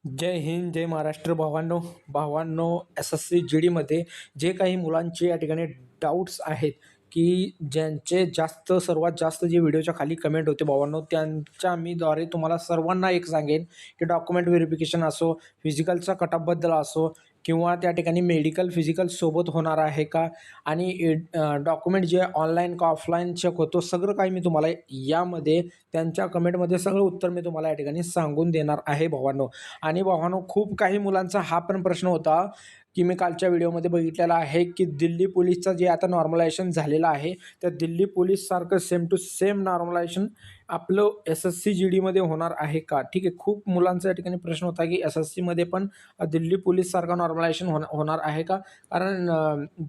जय हिंद, जय महाराष्ट्र. भावांनो भावांनो, एस-एस-सी जी-डीमध्ये जे काही मुलांचे या ठिकाणी डाऊट्स आहेत, की ज्यांचे सर्वात जास्त जे व्हिडिओच्या खाली कमेंट होते भावांनो, त्यांच्या मीद्वारे तुम्हाला सर्वांना एक सांगेन, की डॉक्युमेंट व्हेरिफिकेशन असो, फिजिकलच्या कटअपबद्दल असो किंवा त्या ठिकाणी मेडिकल, फिजिकल सोबत होणार आहे का? आणि डॉक्युमेंट जे ऑनलाईन का ऑफलाईन चेक होतो, सगळं काही मी तुम्हाला यामध्ये त्यांच्या कमेंटमध्ये सगळं उत्तर मी तुम्हाला या ठिकाणी सांगून देणार आहे भावांनो. आणि भावांनो, खूप काही मुलांचा हा पण प्रश्न होता, की मी कालच्या व्हिडिओमध्ये बघितलेला आहे, की दिल्ली पोलीसचं जे आता नॉर्मलायझेशन झालेलं आहे, त्या दिल्ली पोलीससारखं सेम टू सेम नॉर्मलायझेशन आपलं एस-एस-सी जी-डीमध्ये होणार आहे का? ठीक आहे. खूप मुलांचा या ठिकाणी प्रश्न होता, की एस-एस-सीमध्ये पण दिल्ली पोलीससारखं नॉर्मलायझेशन होणार आहे का? कारण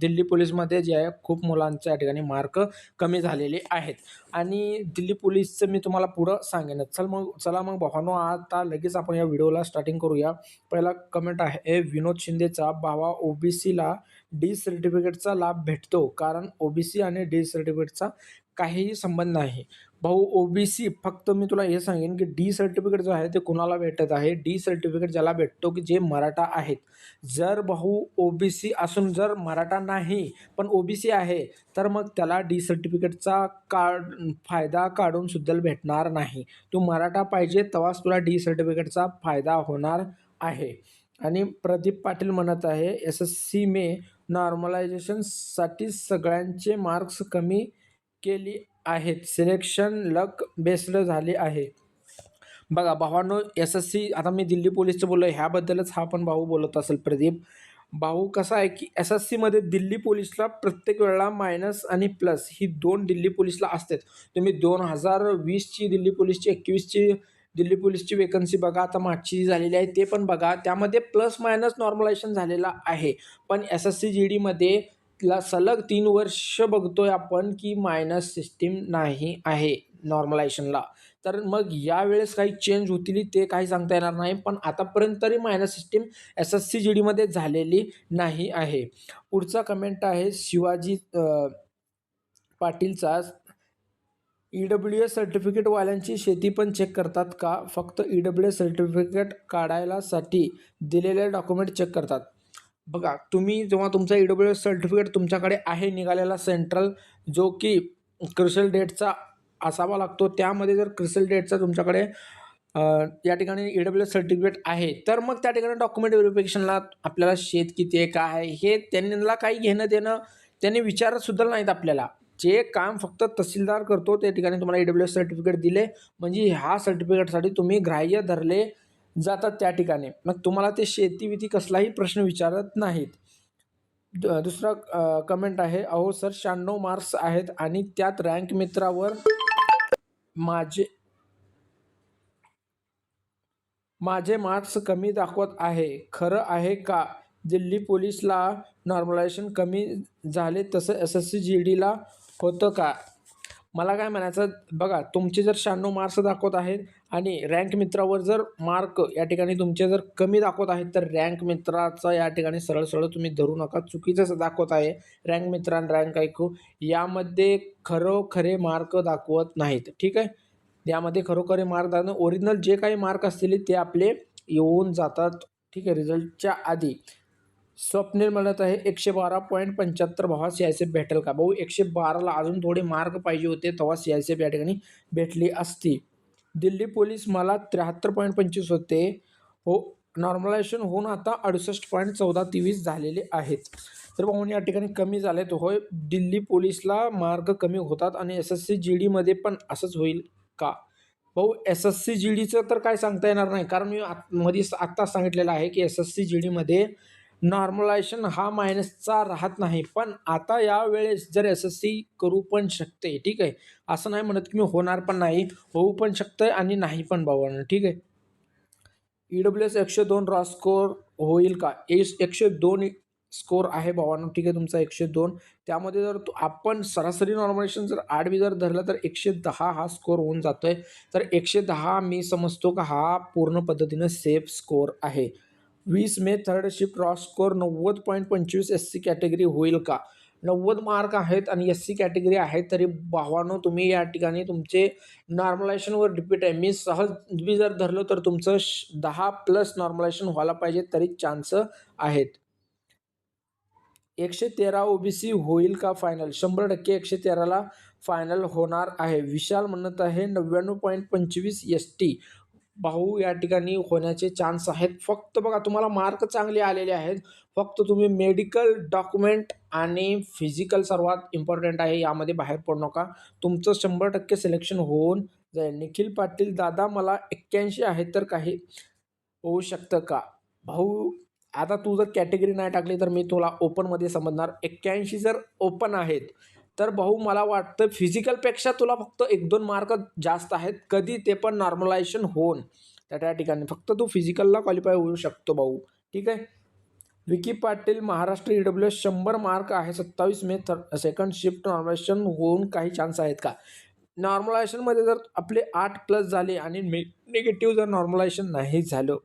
दिल्ली पोलीसमध्ये जे आहे खूप मुलांच्या या ठिकाणी मार्क कमी झालेले आहेत. आणि दिल्ली पोलीसचं मी तुम्हाला पुढं सांगेनच. चला मग भावांनो, आता लगेच आपण या व्हिडिओला स्टार्टिंग करूया. पहिला कमेंट आहे विनोद शिंदेचा, "भावा, ओबीसीला डी सर्टिफिकेटचा लाभ भेटतो, कारण ओबीसी आणि डी सर्टिफिकेटचा काहीही संबंध नाही." भाऊ, ओबीसी फक्त मी तुला हे सांगेन, की डी सर्टिफिकेट जो आहे ते कुणाला भेटत आहे? डी सर्टिफिकेट ज्याला भेटतो, की जे मराठा आहेत. जर भाऊ ओबीसी असून जर मराठा नाही, पण ओबीसी आहे, तर मग त्याला डी सर्टिफिकेटचा फायदा काढून सुद्धा भेटणार नाही. तू मराठा पाहिजे तेव्हाच तुला डी सर्टिफिकेटचा फायदा होणार आहे. आणि प्रदीप पाटील म्हणत आहे, एस-एस-सी नॉर्मलायझेशनसाठी सगळ्यांचे मार्क्स कमी केली आहेत. सिलेक्शन लक बेस्ड झाले आहे. बघा भावांनो, एस-एस-सी आता मी दिल्ली पोलीसचं बोललो ह्याबद्दलच हा पण भाऊ बोलत असेल प्रदीप. भाऊ कसं आहे, की एस-एस-सीमध्ये दिल्ली पोलीसला प्रत्येक वेळेला मायनस आणि प्लस ही 2 दिल्ली पोलीसला असतात. तुम्ही 2020ची दिल्ली पोलीसची, 21ची दिल्ली पोलीसची वेकन्सी बघा, आता मागची झालेली आहे ते पण बघा. त्यामध्ये प्लस मायनस नॉर्मलायझेशन झालेलं आहे. पण एस-एस-सी जी-डीमध्ये सलग 3 वर्ष बघतोय आपण, की मायनस सिस्टीम नाही आहे नॉर्मलायझेशनला. तर मग यावेळेस काही चेंज होतील ते काही सांगता येणार नाही. पण आतापर्यंत तरी मायनस सिस्टीम एस-एस-सी जी-डीमध्ये झालेली नाही आहे. पुढचा कमेंट आहे शिवाजी पाटीलचा, "ई-डब्ल्यू-एस सर्टिफिकेटवाल्यांची शेती पण चेक करतात का? फक्त ई-डब्ल्यू-एस सर्टिफिकेट काढायलासाठी दिलेले डॉक्युमेंट चेक करतात." बघा, तुम्ही जेव्हा तुमचा ई-डब्ल्यू-एस सर्टिफिकेट तुमच्याकडे आहे निघालेला सेंट्रल, जो की क्रिशल डेटचा असावा लागतो. त्यामध्ये जर क्रिशल डेटचा तुमच्याकडे या ठिकाणी ई-डब्ल्यू-एस सर्टिफिकेट आहे, तर मग त्या ठिकाणी डॉक्युमेंट व्हेरिफिकेशनला आपल्याला शेत किती आहे, काय आहे, हे त्यांना काही घेणं-देणं त्यांनी विचारत सुद्धा नाहीत आपल्याला. जे काम फक्त तहसीलदार करतो, त्या ठिकाणी तुम्हाला ई-डब्ल्यू-एस सर्टिफिकेट दिले, म्हणजे ह्या सर्टिफिकेटसाठी तुम्ही ग्राह्य धरले जातात त्या ठिकाणी. मग तुम्हाला ते शेती-बिती कसलाही प्रश्न विचारत नाहीत. दुसरा कमेंट आहे, "अहो सर, 96 मार्क्स आहेत आणि त्यात रँक मित्रावर माझे माझे मार्क्स कमी दाखवत आहे. खरं आहे का? दिल्ली पोलीसला नॉर्मलायझेशन कमी झाले तसं एस-एस-सी जी-डीला होतं का?" मला काय म्हणायचं, बघा, तुमचे जर 96 मार्क्स दाखवत आहेत आणि रँक मित्रावर जर मार्क या ठिकाणी तुमचे जर कमी दाखवत आहेत, तर रँक मित्राचा या ठिकाणी सरळ-सरळ तुम्ही धरू नका. चुकीचंच दाखवत आहे. रँक मित्र आणि रँक ऐकू यामध्ये खरोखरे मार्क दाखवत नाहीत. ठीक आहे. यामध्ये खरोखरे मार्क दाखवून ओरिजिनल जे काही मार्क असतील ते आपले येऊन जातात. ठीक आहे, रिझल्टच्या आधी. स्वप्नील म्हणत आहे, 112.75 भावा सी-आय-एस-एफ भेटेल का? भाऊ, 112ला अजून थोडे मार्क पाहिजे होते, तेव्हा सी-आय-एस-एफ या ठिकाणी भेटली असती. दिल्ली पोलीस मला 73.25 होते. हो, नॉर्मलायझेशन होऊन आता 68.1423 झालेले आहेत. तर भाऊ या ठिकाणी कमी झालेत. होय, दिल्ली पोलीसला मार्क कमी होतात आणि एस-एस-सी जी-डीमध्ये पण असंच होईल का? भाऊ, एस-एस-सी जी-डीचं तर काय सांगता येणार नाही, कारण मी मध्येच आत्ताच सांगितलेलं आहे, की एस-एस-सी जी-डीमध्ये नॉर्मलायझेशन हा मायनसचा राहत नाही. पण आता यावेळेस जर एस-एस-सी करू पण शकते. ठीक आहे. असं नाही म्हणत, की मी होणार पण नाही. होऊ पण शकतंय आणि नाही पण भावांनो. ठीक आहे. ई-डब्ल्यू-एस 102 रॉ स्कोर होईल का? 102 स्कोर आहे भावांनो. ठीक आहे, तुमचा 102. त्यामध्ये जर आपण सरासरी नॉर्मलायझेशन जर 8 बी जर धरलं तर 110 हा स्कोर होऊन जातोय. तर 110 मी समजतो का हा पूर्ण पद्धतीनं सेफ स्कोर आहे. 20 May third shift raw score 90.25 SC category होईल का? 90 मार्क आहेत आणि SC कॅटेगरी आहे, तरी भावांनो तुम्ही या ठिकाणी तुमचे नॉर्मलायझेशनवर डिपेंड आहे. मी सहज मी जर धरलं तर तुमचं 10+ नॉर्मलायझेशन व्हायला पाहिजे तरी चान्स आहेत. 113 ओबीसी होईल का फायनल? 100% 113ला फायनल होणार आहे. विशाल म्हणत आहे 99.25 ST भाऊ या ठिकाणी होण्याचे चान्स आहेत. फक्त बघा तुम्हाला मार्क चांगले आलेले आहेत. फक्त तुम्ही मेडिकल डॉक्युमेंट आणि फिजिकल सर्वात इम्पॉर्टंट आहे, यामध्ये बाहेर पडू नका. तुमचं 100% सिलेक्शन होऊन जाईल. निखिल पाटील दादा मला 81 आहे तर काही होऊ शकतं का? भाऊ आता तू जर कॅटेगरी नाही टाकली तर मी तुला ओपनमध्ये समजणार. 81 जर ओपन आहेत तर भाऊ मला वाटतं फिजिकलपेक्षा तुला फक्त 1-2 मार्क जास्त आहेत. कधी ते पण नॉर्मलायझेशन होऊन त्या ठिकाणी फक्त तू फिजिकलला क्वालिफाय होऊ शकतो भाऊ. ठीक आहे. विकी पाटील महाराष्ट्र EWS 100 मार्क आहे. 27 मे सेकंड शिफ्ट नॉर्मलायझेशन होऊन काही चान्स आहेत का? नॉर्मलायझेशनमध्ये जर आपले 8+ झाले आणि निगेटिव्ह जर नॉर्मलायझेशन नाही झालं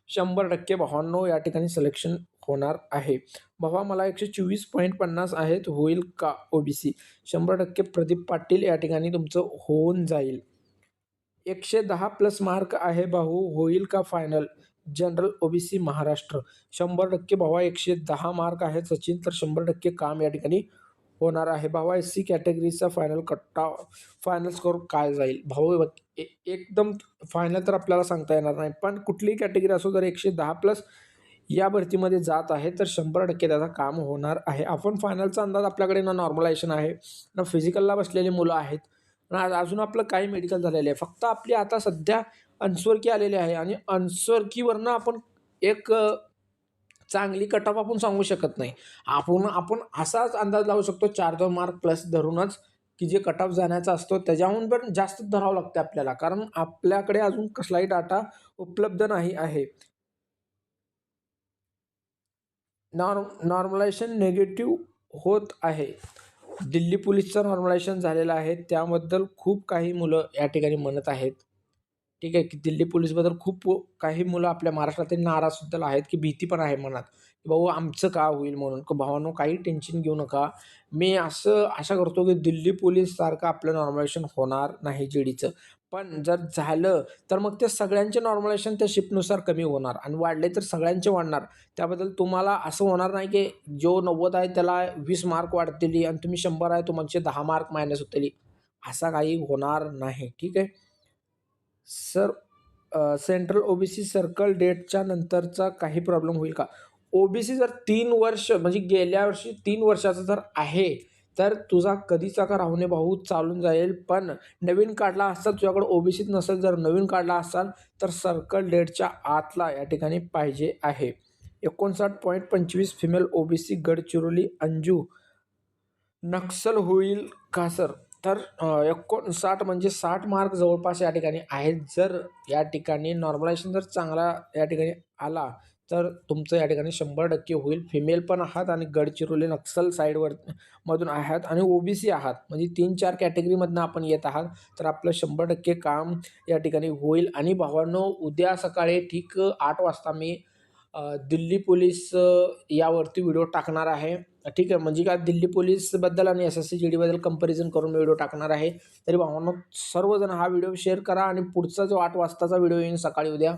100% भावांनो या ठिकाणी सिलेक्शन होणार आहे. भावा मला 124.50 आहेत होईल का ओबीसी? 100% प्रदीप पाटील या ठिकाणी तुमचं होऊन जाईल. 110+ मार्क आहे भाऊ होईल का फायनल? जनरल ओबीसी महाराष्ट्र 100% भावा 110 मार्क आहे सचिन, तर 100% काम या ठिकाणी होणार आहे. भावा SC कॅटेगरीचा फायनल स्कोर काय जाईल? भाऊ एकदम फायनल तर आपल्याला सांगता येणार नाही, पण कुठलीही कॅटेगरी असो जर 110+ या भरतीमध्ये जात आहे तर 100% त्याचं काम होणार आहे. आपण फायनलचा अंदाज आपल्याकडे ना नॉर्मलायझेशन आहे ना फिजिकलला बसलेली मुलं आहेत ना अजून आपलं काही मेडिकल झालेलं आहे. फक्त आपली आता सध्या आन्सर की आलेली आहे आणि आन्सर कीवरनं आपण एक चांगली कट ऑफ आपण सांगू शकत नाही. आपण असाच अंदाज लावू शकतो 4-2 मार्क प्लस धरूनच, की जे कट ऑफ जाण्याचा असतो त्याच्याहून पण जास्त धरावं लागतं आपल्याला, कारण आपल्याकडे अजून कसलाही डाटा उपलब्ध नाही आहे. नॉर्मलायझेशन निगेटिव्ह होत आहे. दिल्ली पोलीसचं नॉर्मलायझेशन झालेलं आहे, त्याबद्दल खूप काही मुलं या ठिकाणी म्हणत आहेत. ठीक आहे, की दिल्ली पोलीसबद्दल खूप काही मुलं आपल्या महाराष्ट्रातील नाराजसुद्धा आहेत, की भीती पण आहे मनात, की भाऊ आमचं का होईल म्हणून. भावांनो काही टेन्शन घेऊ नका. मी आशा करतो, की दिल्ली पोलीससारखं आपलं नॉर्मलायझेशन होणार नाही जीडीचं. पण जर झालं तर मग ते सगळ्यांचे नॉर्मलायझेशन त्या शिफ्टनुसार कमी होणार आणि वाढले तर सगळ्यांचे वाढणार. त्याबद्दल तुम्हाला असं होणार नाही, की जो 90 आहे त्याला 20 मार्क वाढतील आणि तुम्ही 100 आहे तुमचे 10 मार्क मायनस होतील. असा काही होणार नाही. ठीक आहे. सर सेंट्रल ओबीसी सर्कल डेटच्या नंतरचा काही प्रॉब्लेम होईल का? ओबीसी जर 3 वर्ष म्हणजे गेल्या वर्षी 3 वर्षाचा जर आहे, तर तुझा कधीचा का राहू नये भाऊ चालून जाईल. पण नवीन काढला असता तुझ्याकडे ओबीसीच नसेल, जर नवीन काढला असाल तर सर्कल डेटच्या आतला या ठिकाणी पाहिजे आहे. 59.25 फिमेल ओबीसी गडचिरोली अंजू नक्सल होईल का सर? तर 59 म्हणजे 60 मार्क जवळपास या ठिकाणी आहेत. जर या ठिकाणी नॉर्मलायझेशन जर चांगला या ठिकाणी आला तर तुमचं या ठिकाणी 100% होईल. फिमेल पण आहात आणि गडचिरोली नक्सल साईडवर मधून आहात आणि ओबीसी आहात, म्हणजे 3-4 कॅटेगरीमधनं आपण येत आहात, तर आपलं 100% काम या ठिकाणी होईल. आणि भावांनो उद्या सकाळी ठीक 8 वाजता मी दिल्ली पोलीस यावरती व्हिडिओ टाकणार आहे. ठीक आहे, म्हणजे काय दिल्ली पोलीसबद्दल आणि SSC GDबद्दल कंपॅरिझन करून व्हिडिओ टाकणार आहे. तरी भावांनो सर्वजण हा व्हिडिओ शेअर करा आणि पुढचा जो 8 वाजताचा व्हिडिओ येईल सकाळी उद्या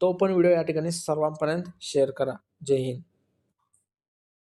तो पण व्हिडिओ या ठिकाणी सर्वांपर्यंत शेअर करा. जय हिंद.